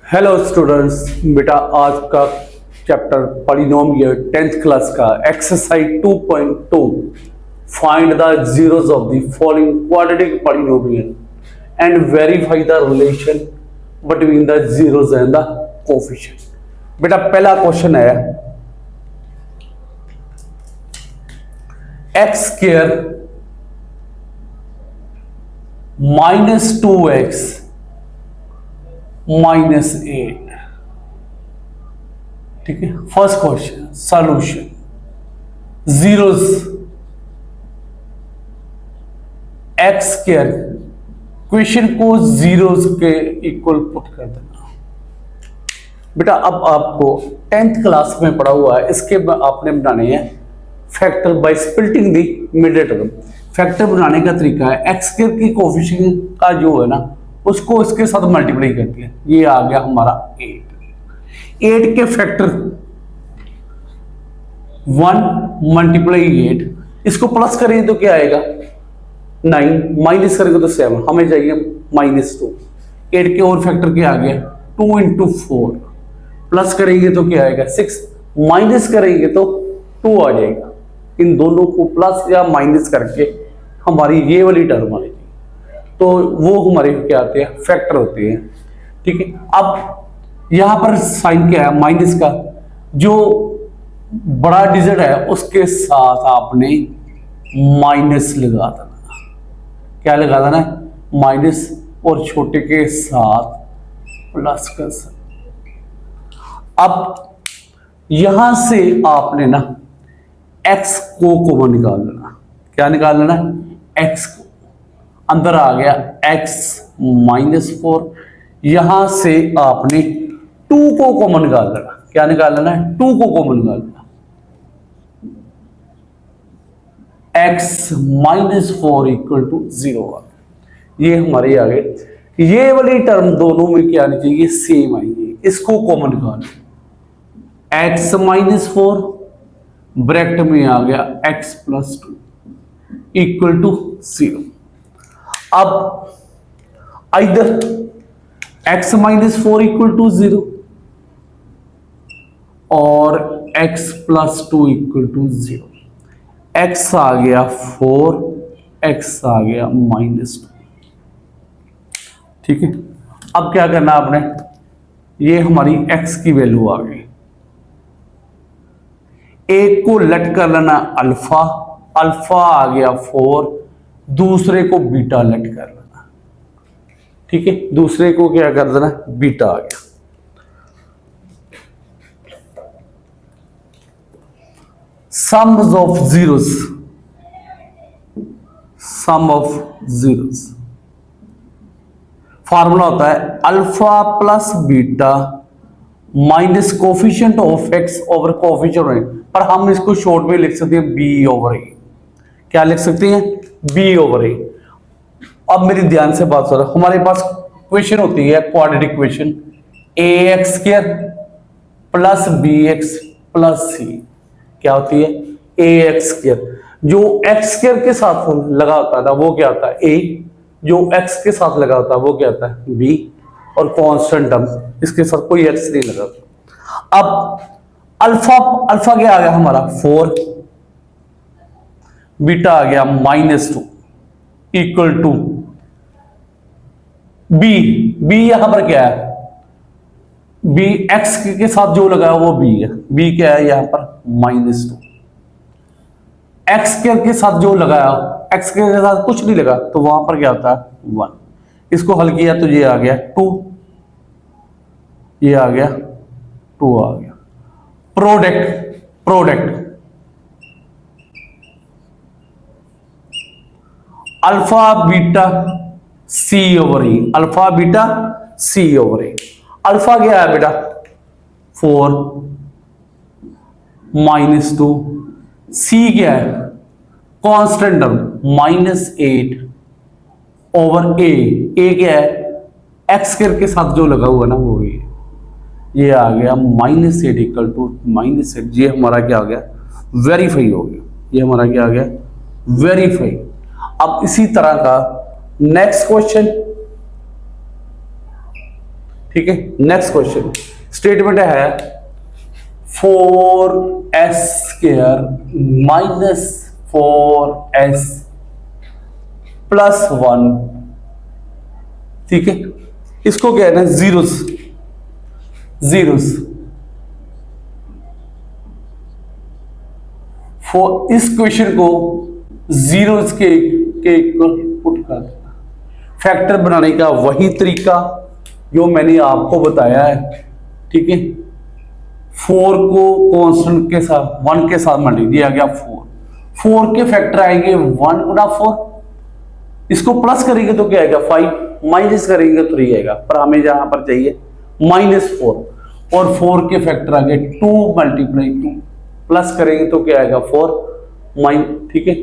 Hello students, बेटा आज का चैप्टर पॉलिनोमियल 10th क्लास का exercise 2.2 find the zeros of the following quadratic polynomial and verify the relation between the zeros and the coefficient. बेटा पहला question है x square -2x -8। ठीक है, first question solution zeros x square question को zeros के equal put कर देना। बेटा अब आपको 10th क्लास में पढ़ा हुआ है, इसके आपने बनाने हैं factor by splitting the middle term. Factor बनाने का तरीका है एक्स स्क्वायर की कोएफिशिएंट का जो है ना उसको इसके साथ मल्टीप्लाई करती है। ये आ गया हमारा 8 के फैक्टर 1 × 8, इसको प्लस करेंगे तो क्या आएगा 9, माइनस करेंगे तो 7, हमें चाहिए -2। 8 के और फैक्टर क्या आ गया 2 × 4, प्लस करेंगे तो क्या आएगा 6, माइनस करेंगे तो 2 आ जाएगा। इन दोनों को प्लस या माइनस करके हमारी ये वाली टर्म आएगी, तो वो हमारे क्या आते हैं फैक्टर होते हैं। ठीक है, अब यहां पर साइन क्या है माइनस का, जो बड़ा डिजिट है उसके साथ आपने माइनस लगा देना। क्या लगा देना है माइनस, और छोटे के साथ प्लस कर सकते। अब यहां से आपने ना एक्स को कॉमन निकाल लेना। क्या निकाल लेना है एक्स को, अंदर आ गया x -4, यहां से आपने 2 को कॉमन निकाल लेना। क्या निकाल लेना है 2 को कॉमन निकाल लेना। x -4 = 0। ये हमारे आ गए, ये वाली टर्म दोनों में क्या आनी चाहिए सेम आएंगे। इसको कॉमन निकाल, x -4 ब्रैकेट में आ गया x + 2 = 0। अब इधर x -4 = 0 और x + 2 = 0। x आ गया 4, x आ गया -2। ठीक है, अब क्या करना आपने, ये हमारी x की वैल्यू आ गई। एक को लट कर लेना अल्फा, अल्फा आ गया 4, दूसरे को बीटा लट कर लेना। ठीक है, दूसरे को क्या कर देना बीटा आ गया। Sums of zeros, sum of zeros formula होता है alpha plus beta minus coefficient of x over coefficient, पर हम इसको शॉर्ट में लिख सकते हैं b/a। क्या लिख सकते हैं b/a। अब मेरी ध्यान से बात सुनो, हमारे पास क्वेश्चन होती है quadratic question ax² + bx + c। क्या होती है ax², जो x² के साथ लगा होता था वो क्या होता है a, जो x के साथ लगा होता है वो क्या होता है b, और कांस्टेंट टर्म इसके साथ कोई x नहीं लगा। अब अल्फा क्या आ गया हमारा 4, बीटा आ गया -2 = b यहां पर क्या है b, x के साथ जो लगा है वो b है। b क्या है यहां पर -2, x के साथ जो लगाया x के साथ कुछ नहीं लगा तो वहां पर क्या होता है 1। इसको हल किया तो ये आ गया 2, ये आ गया 2 आ गया। Product alpha beta c/a, alpha beta c/a। Alpha क्या है बेटा 4 -2, c क्या है कांस्टेंट टर्म -8 ओवर a क्या है x² के साथ जो लगा हुआ ना वो ये आ गया -8 = -8। ये हमारा क्या आ गया वेरीफाई हो गया, ये हमारा क्या आ गया वेरीफाई। अब इसी तरह का नेक्स्ट क्वेश्चन ठीक है। नेक्स्ट क्वेश्चन स्टेटमेंट है 4s² माइनस 4s प्लस 1, ठीक है। इसको कहना है जीरोस, इस क्वेश्चन को जीरोस के इक्वल पुट कर देना। फैक्टर बनाने का वही तरीका जो मैंने आपको बताया है, ठीक है। 4 को कांस्टेंट के साथ 1 के साथ मल्टीप्लाई दिया गया 4 के फैक्टर आएंगे 1 गुना 4, इसको प्लस करेंगे तो क्या आएगा 5, माइनस करेंगे तो 3 आएगा, पर हमें जहां पर चाहिए -4, और 4 के फैक्टर आ गए 2 मल्टीप्लाई 2, प्लस करेंगे तो क्या आएगा 4 ठीक है,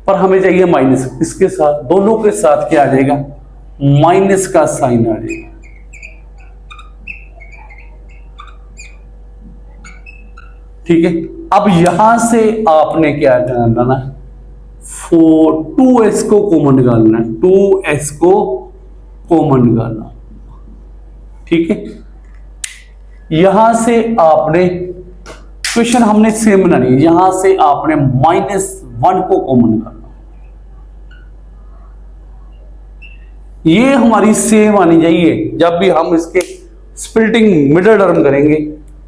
पर हमें चाहिए माइनस, इसके साथ दोनों के साथ क्या आ जाएगा माइनस का साइन आ जाएगा, ठीक है। अब यहां से आपने क्या करना है 2s को कॉमन निकालना है, 2s को कॉमन निकालना, ठीक है। यहां से आपने क्वेश्चन हमने सेम बनानी है, यहां से आपने -1 को कॉमन निकालना, ये हमारी सेम आनी चाहिए। जब भी हम इसके स्प्लिटिंग मिडल टर्म करेंगे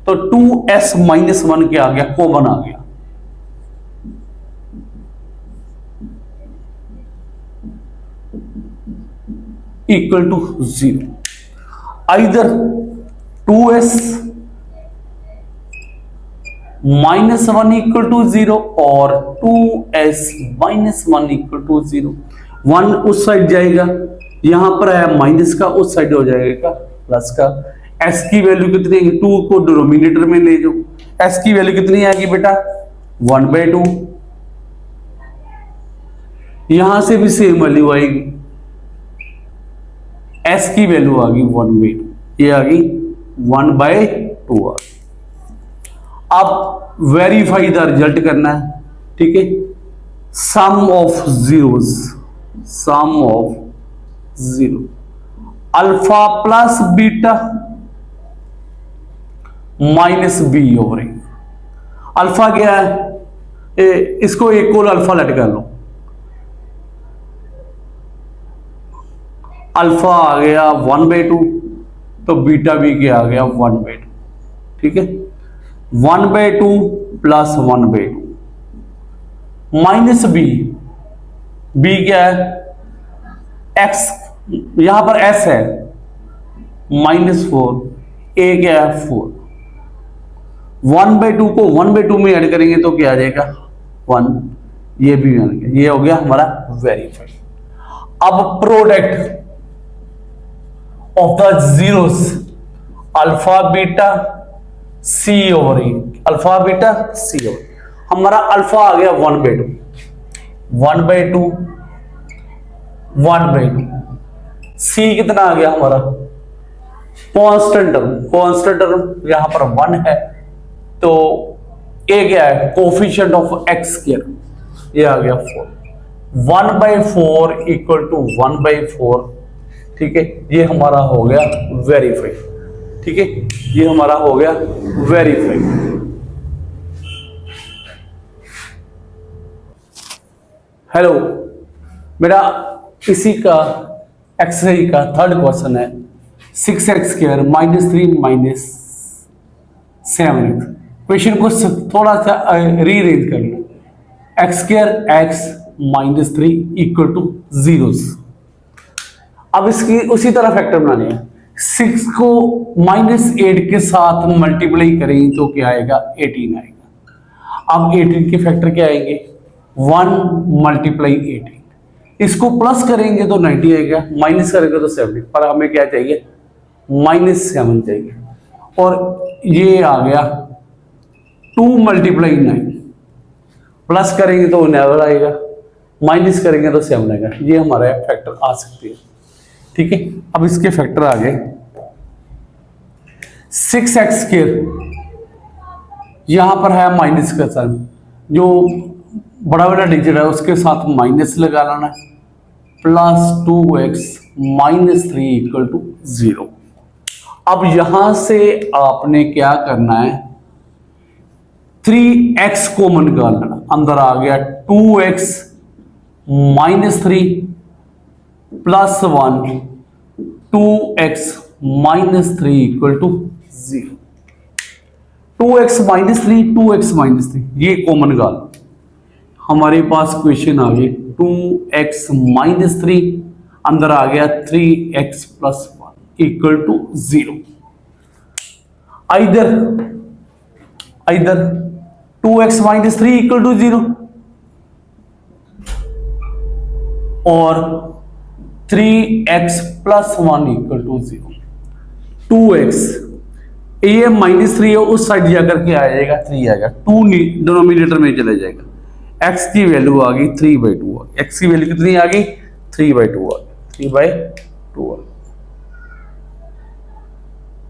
तो 2s -1 क्या आ गया कॉमन आ गया, equal to 0। Either 2s -1 equal to 0 और 2s -1 इक्वल टू 0। 1 उस साइड जाएगा, यहां पर है माइनस का, उस साइड हो जाएगा प्लस का। s की वैल्यू कितनी है 2 को डिनोमिनेटर में ले जाओ, s की वैल्यू कितनी आएगी बेटा 1/2, यहां से भी सेम वैल्यू आएगी, s की वैल्यू आ गई 1/2, ये आ गई 1/2। अब वेरीफाई द रिजल्ट करना है, ठीक है। Sum of zeros, sum of 0 alpha plus beta minus b over A. Alpha क्या है इसको एक को अल्फा लेट कर लो, अल्फा आ गया 1/2 तो बीटा भी क्या आ गया 1/2, ठीक है। 1/2 प्लस 1/2 माइनस बी, बी क्या है x, यहां पर s है -4, a क्या है 4, 1/2 को 1/2 में ऐड करेंगे तो क्या आ जाएगा 1, ये भी आ गया, ये हो गया हमारा वेरीफाई। अब product of the zeros alpha beta C over A, alpha beta C over, हमारा अल्फा आ गया 1/2, 1/2 सी कितना आ गया हमारा कांस्टेंट टर्म यहां पर 1 है, तो ए क्या है कोफिशिएंट ऑफ x², ये आ गया 4, 1/4 इक्वल टू 1/4, ठीक है। ये हमारा हो गया वेरीफाई, ठीक है, ये हमारा हो गया वेरीफाई। हेलो, मेरा इसी का एक्सरसाइज का थर्ड क्वेश्चन है 6x² -3 -7x। क्वेश्चन को थोड़ा सा रीअरेंज कर लो, x² x -3 इक्वल टू 0। अब इसकी उसी तरह फैक्टर बनाने हैं, 6 को -8 के साथ मल्टीप्लाई करेंगे तो क्या आएगा 18 आएगा। अब 18 के फैक्टर क्या आएंगे 1 × 18, इसको प्लस करेंगे तो 90 आएगा, माइनस करेंगे तो 70, पर हमें क्या चाहिए -7 चाहिए, और ये आ गया 2 × 9, प्लस करेंगे तो 11 आएगा, माइनस करेंगे तो 7 आएगा, ये हमारा फैक्टर आ सकती है, ठीक है। अब इसके फैक्टर आ गए 6x², यहां पर है माइनस का साइन, जो बड़ा बड़ा डिजिट है उसके साथ माइनस लगा लेना है, +2x -3 इक्वल टू 0, अब यहां से आपने क्या करना है, 3x कॉमन निकालना। अंदर आ गया 2x minus 3 plus 1, 2x minus 3 equal to 0। 2x minus 3, 2x minus 3 ये कॉमन निकाल। हमारे पास क्वेश्चन आ गई 2x माइनस 3, अंदर आ गया 3x प्लस 1 इक्वल टू 0। इधर 2x माइनस 3 इक्वल टू 0 और 3x plus 1 equal to 0। 2x ये माइनस 3 है, उस साइड जाकर के आ जाएगा 3 आएगा, 2 डिनोमिनेटर में चला जाएगा। x की वैल्यू आ गई 3/2 आ गई। x की वैल्यू कितनी आ गई 3/2 आ गई, 3/2 आ गई।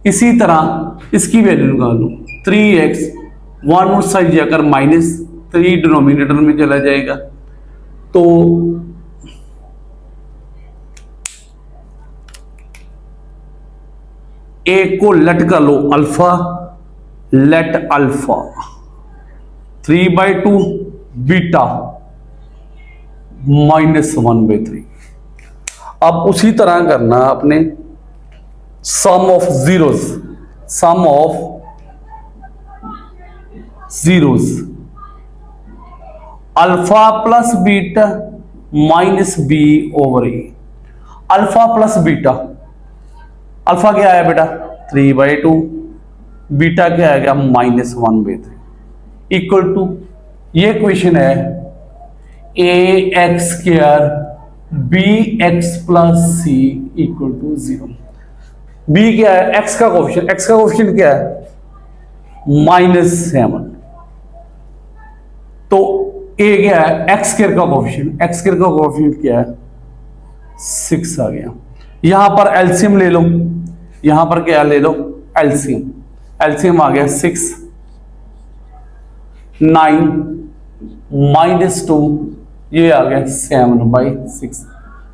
इसी तरह इसकी वैल्यू निकाल लो 3x, 1 उस साइड जाकर माइनस 3 डिनोमिनेटर में चला जाएगा, तो एक को लेट कर लो अल्फा, लेट अल्फा 3/2 बीटा -1/3। अब उसी तरह करना आपने sum of zeros, sum of zeros alpha plus beta minus b over A. Alpha plus beta, alpha क्या आया बेटा 3/2, बीटा क्या आएगा -1/3 इक्वल टू, ये क्वेश्चन है ax square bx plus c equal to 0। b क्या है, x का कोफिशिएंट, x का कोफिशिएंट क्या है -7, तो a क्या है x स्क्वायर का कोफिशिएंट, x स्क्वायर का कोफिशिएंट क्या है 6 आ गया। यहां पर एलसीएम ले लो, यहां पर क्या ले लो एलसीएम, एलसीएम आ गया 6, 9 -2 ये आ गया 7/6,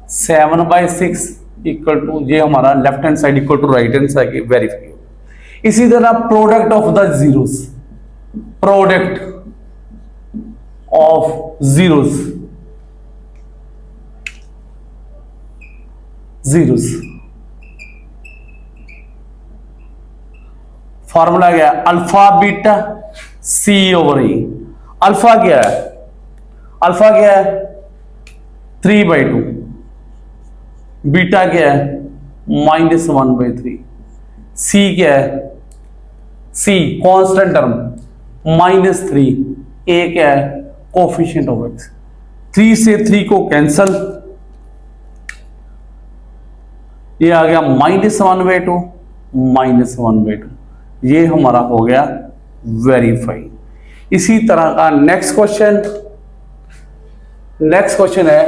7/6 इक्वल टू, ये हमारा left hand side equal to right hand side verify. इसी तरह product of the zeros, product of zeros, zeros formula क्या है अल्फा बीटा सी ओवर ए। अल्फा क्या है, अल्फा क्या है 3/2, बीटा क्या है -1/3, सी क्या है, सी कांस्टेंट टर्म -3, ए क्या है कोफिशिएंट ऑफ एक्स। 3 से 3 को कैंसल, ये आ गया -1/2, -1/2, ये हमारा हो गया वेरीफाई। इसी तरह का नेक्स्ट क्वेश्चन, नेक्स्ट क्वेश्चन है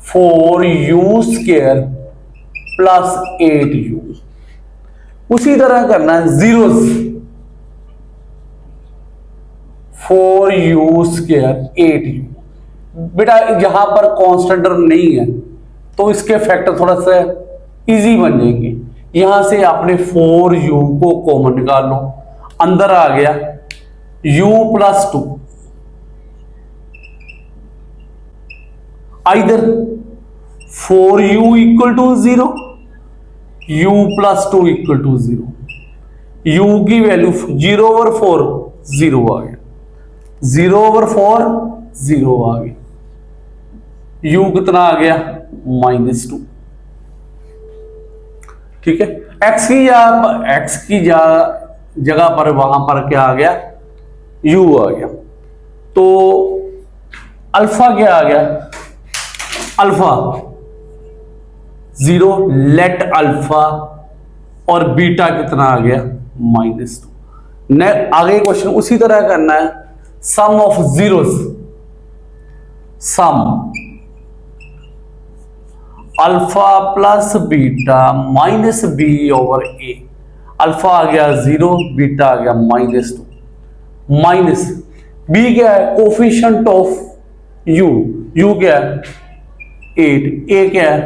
4u² प्लस 8u। उसी तरह करना है जीरोस, 4u² 8u। बेटा यहां पर कांस्टेंट टर्म नहीं है तो इसके फैक्टर थोड़ा सा इजी बन जाएंगे। यहां से आपने 4u को कॉमन निकाल लो, अंदर आ गया u plus 2, either 4u equal to 0, u plus 2 equal to 0, u की वैल्यू 0/4 0 आ गया, 0/4 0 आ गया, u कितना आ गया -2। ठीक है, x की जगह पर वहां पर क्या आ गया u आ गया, तो अल्फा क्या आ गया अल्फा 0, लेट अल्फा, और बीटा कितना आ गया -2। आगे क्वेश्चन उसी तरह करना है sum of zeros, sum alpha plus beta minus b over A. Alpha आ गया 0, बीटा आ गया -2, माइनस बी क्या है कोफिशिएंट ऑफ यू, यू क्या है 8, ए क्या है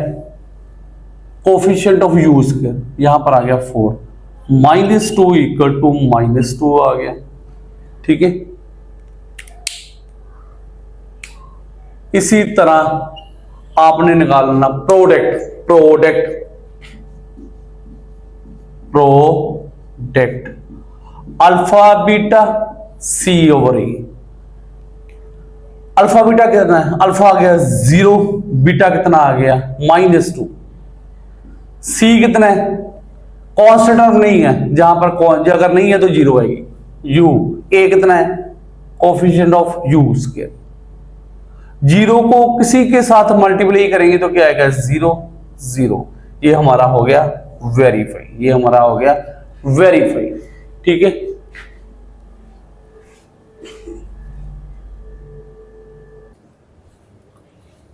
कोफिशिएंट ऑफ यू स्क्वायर, यहां पर आ गया 4, -2 इक्वल टू -2 आ गया। ठीक है, इसी तरह आपने निकालना product alpha beta C over ई। अल्फा बीटा कितना है? अल्फा आ गया 0, बीटा कितना आ गया -2, सी कितना है? कांस्टेंट नहीं है, जहां पर अगर नहीं है तो 0 आएगी। यू ए कितना है? Coefficient of you square. 0 को किसी के साथ मल्टीप्लाई करेंगे तो क्या आएगा? 0 0। ये हमारा हो गया वेरीफाई, ये हमारा हो गया वेरीफाई। ठीक है,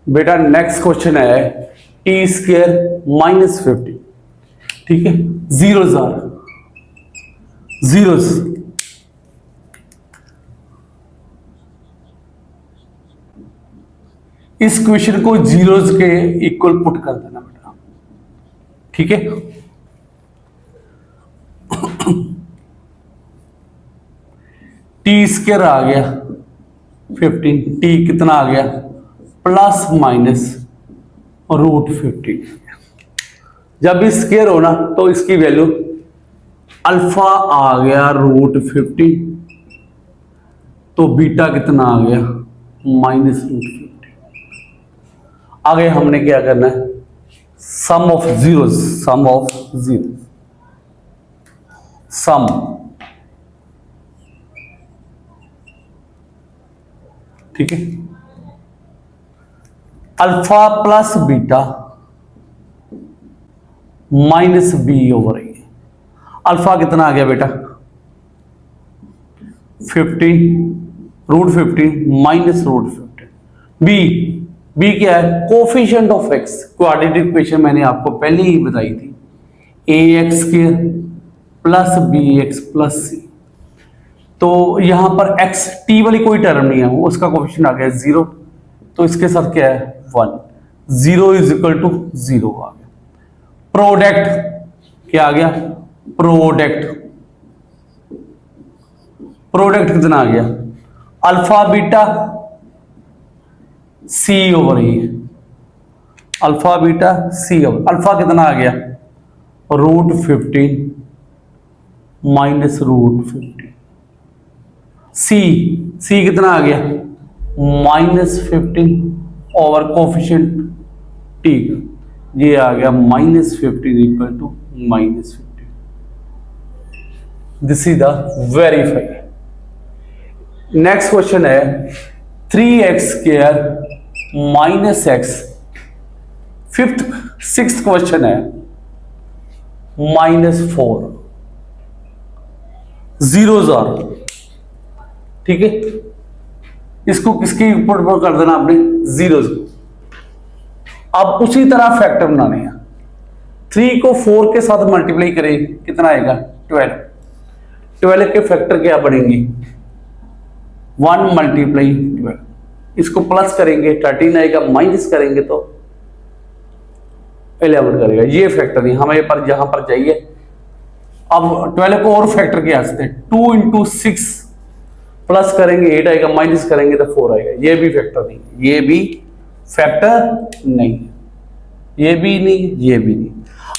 बेटा नेक्स्ट क्वेश्चन है टी स्क्वायर -50। ठीक है, जीरोस इस क्वेश्चन को जीरोस के इक्वल पुट कर देना बेटा। ठीक है, टी स्क्वायर आ गया 15, टी कितना आ गया? Plus minus √15। जब भी स्क्वायर हो ना तो इसकी वैल्यू अल्फा आ गया √50, तो बीटा कितना आ गया? -√50। आगे हमने क्या करना है? सम ऑफ जीरोस, सम ठीक है, alpha plus beta -b over ए। अल्फा कितना आ गया बेटा? 15 √15 -√15। बी क्या है? Coefficient of x. Quadratic equation मैंने आपको पहले ही बताई थी, ax² plus bx plus c। तो यहां पर x t वाली कोई टर्म नहीं है, उसका कोफिशिएंट आ गया 0, तो इसके साथ क्या है? 1। 0 इज इक्वल टू 0 आ गया। प्रोडक्ट क्या आ गया? प्रोडक्ट कितना आ गया? अल्फा बीटा सी ओवर ई। Alpha beta C over, alpha कितना आ गया? √15 -√15। सी कितना आ गया? -15 ओवर कोफिशिएंट टी, ये आ गया -15 equal to -15। This is the verify. Next question है 3x² -x। सिक्स्थ क्वेश्चन है -4। Zeros are. ठीक है, इसको किसके ऊपर कर देना आपने? जीरोस को। अब उसी तरह फैक्टर बनाने हैं। 3 को 4 के साथ मल्टीप्लाई करें, कितना आएगा? 12। 12 के फैक्टर क्या बनेंगे? 1 × 12। इसको प्लस करेंगे 13 आएगा, माइनस करेंगे तो 11 करेगा। ये फैक्टर नहीं हमें पर जहां पर चाहिए। अब 12 को और फैक्टर के हंसते 2 × 6 प्लस करेंगे 8 आएगा, माइनस करेंगे तो 4 आएगा। ये भी फैक्टर नहीं, ये भी फैक्टर नहीं, ये भी नहीं, ये भी नहीं।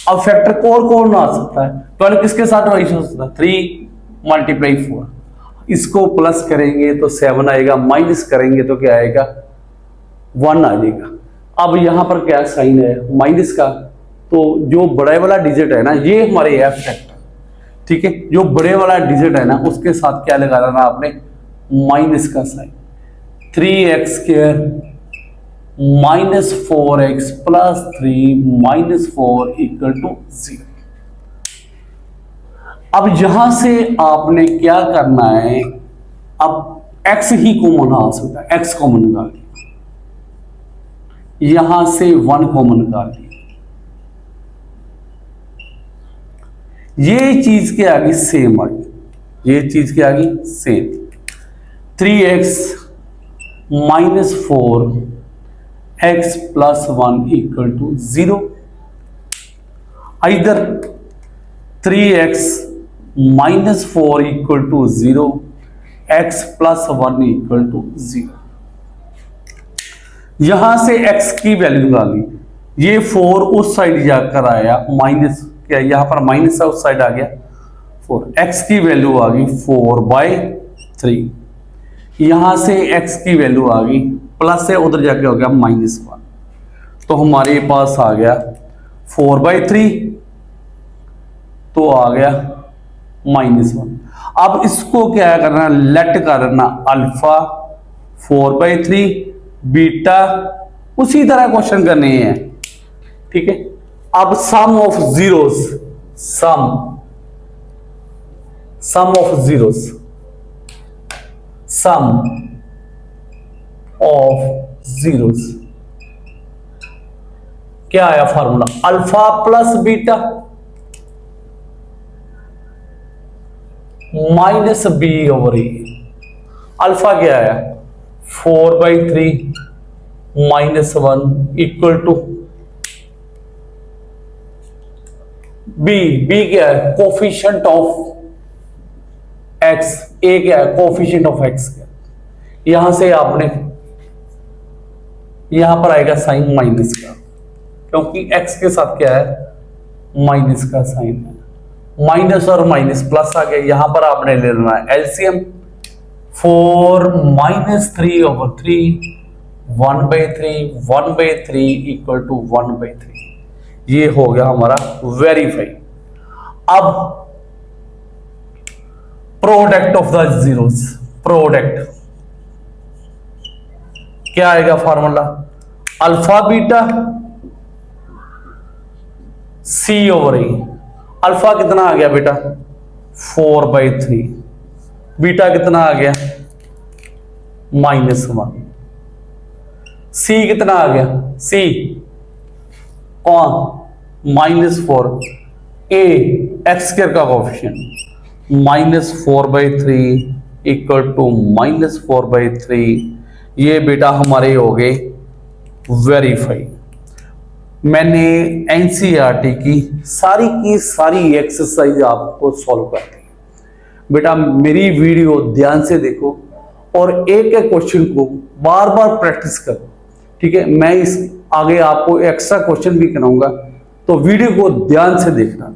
अब फैक्टर कौन आ सकता है? 12 किसके साथ वाइस हो सकता है? 3 × 4। इसको प्लस करेंगे तो 7 आएगा, माइनस करेंगे तो क्या आएगा? 1 आ जाएगा। अब यहां पर क्या साइन है? माइनस का, तो जो बड़े वाला डिजिट है ना, ये हमारे है फैक्टर। ठीक है, जो बड़े वाला डिजिट है ना, उसके साथ क्या लगा देना आपने? माइनस का साइन। 3x² -4x + 3 -4 = 0। अब यहां से आपने क्या करना है? अब x ही कॉमन आ सकता है, x कॉमन निकाल लिया, यहां से 1 कॉमन निकाल लिया। ये चीज के आगे सेम आ गई, ये चीज के आगे सेम। 3x -4x + 1 = 0। इधर 3x minus 4 equal to 0, x plus 1 equal to 0। यहां से x की वैल्यू निकाली, ये 4 उस साइड जाकर आया, माइनस क्या यहां पर माइनस है, उस साइड आ गया 4, x की वैल्यू आ गई 4/3। यहां से x की वैल्यू आ गई प्लस है, उधर जाके हो गया -1, तो हमारे पास आ गया 4/3, तो आ गया -1। अब इसको क्या करना, लेट करना अल्फा 4/3 बीटा, उसी तरह क्वेश्चन करने हैं, ठीक है। अब sum of zeros, sum of zeros, sum of zeros क्या आया formula, alpha plus beta minus b over ए। अल्फा क्या आया 4/3 -1 इक्वल टू बी, बी क्या है कोफिशिएंट ऑफ एक्स, ए क्या है कोफिशिएंट ऑफ एक्स। यहां से आपने यहां पर आएगा साइन माइनस का, क्योंकि एक्स के साथ क्या है माइनस का साइन है, माइनस और माइनस प्लस आ गया। यहां पर आपने ले लेना है एलसीएम, 4 -3/3 1/3 इक्वल टू 1/3, ये हो गया हमारा वेरीफाई। अब product of the zeros, product क्या आएगा formula, alpha beta C over ए। अल्फा कितना आ गया बेटा 4/3, बीटा कितना आ गया -1, सी कितना आ गया, सी कौन -4, ए एक्स स्क्वायर का कोएफिशिएंट -4/3 इक्वल टू -4/3, ये बेटा हमारे हो गए वेरीफाई। मैंने एनसीईआरटी की सारी एक्सरसाइज आपको सॉल्व कर दी। बेटा मेरी वीडियो ध्यान से देखो और एक एक क्वेश्चन को बार बार प्रैक्टिस करो, ठीक है। मैं इस आगे आपको एक्स्ट्रा क्वेश्चन भी कराऊंगा, तो वीडियो को ध्यान से देखना।